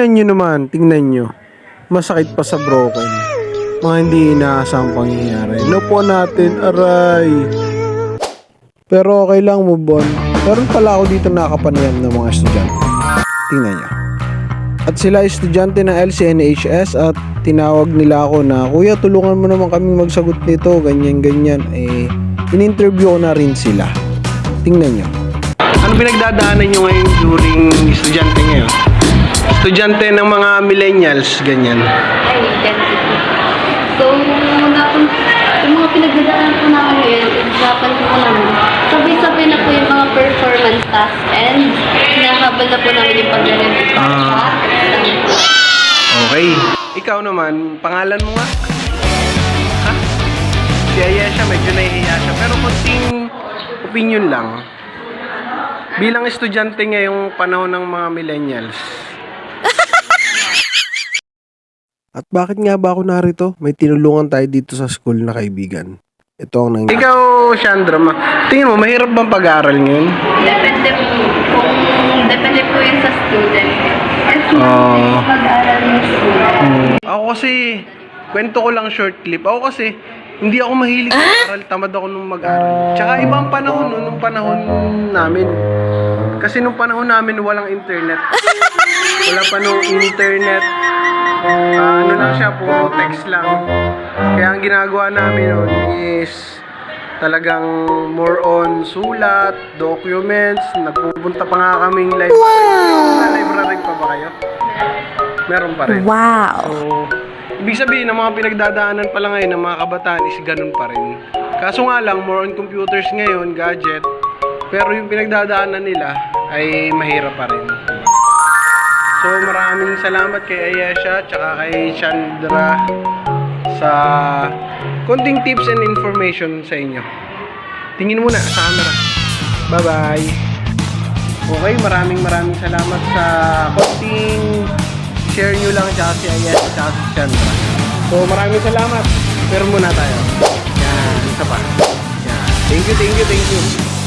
Tingnan nyo naman, tingnan nyo. Masakit pa sa broken. Mga hindi inaasang pangyayari. Napo natin, aray. Pero okay lang, move on. Meron pala ako dito nakapanayam ng mga estudyante. Tingnan nyo. At sila estudyante ng LCNHS at tinawag nila ako na, Kuya, tulungan mo naman kaming magsagot nito, ganyan-ganyan. In-interview ko na rin sila. Tingnan nyo. Ano pinagdadaanan nyo ngayon during estudyante ngayon? Estudyante ng mga millennials, ganyan. Ay, density. So, yung mga pinagdadaanan po namin ngayon, usapan po namin, sabay-sabay na po yung mga performance tasks and hinahabol na po namin yung pag-review sa Okay. Ikaw naman, pangalan mo nga? Ha? Si Ayesha, medyo nahihiya siya. Pero konting opinion lang. Bilang estudyante ngayong panahon ng mga millennials. At bakit nga ba ako narito? May tinulungan tayo dito sa school na kaibigan. Ito ang nangyari. Ikaw, Chandra, tingin mo, mahirap bang pag-aaral ngayon? Depende po. Depende po yun sa student. Kasi mag-aaral ng student. Ako kasi, kwento ko lang short clip. Ako kasi, hindi ako mahilig mag-aral. Tamad ako nung mag-aral. Tsaka ibang panahon, nung panahon namin. Kasi nung panahon namin, walang internet. Wala pa nung internet. Ano lang siya, puro text lang. Kaya ang ginagawa namin noon is talagang more on sulat, documents. Nagpupunta pa nga kaming library. Wow! Library pa ba kayo? Meron pa rin. Wow! So, ibig sabihin ng mga pinagdadaanan pala ngayon ng mga kabataan is ganun pa rin. Kaso nga lang, more on computers ngayon, gadget. Pero yung pinagdadaanan nila ay mahirap pa rin. So maraming salamat kay Ayesha tsaka kay Chandra sa konting tips and information sa inyo. Tingin muna sa camera. Bye-bye. Okay, maraming salamat sa konting share nyo lang tsaka si Ayesha tsaka si Chandra. So maraming salamat. Pero muna tayo. Yan, isa pa. Yan. Thank you.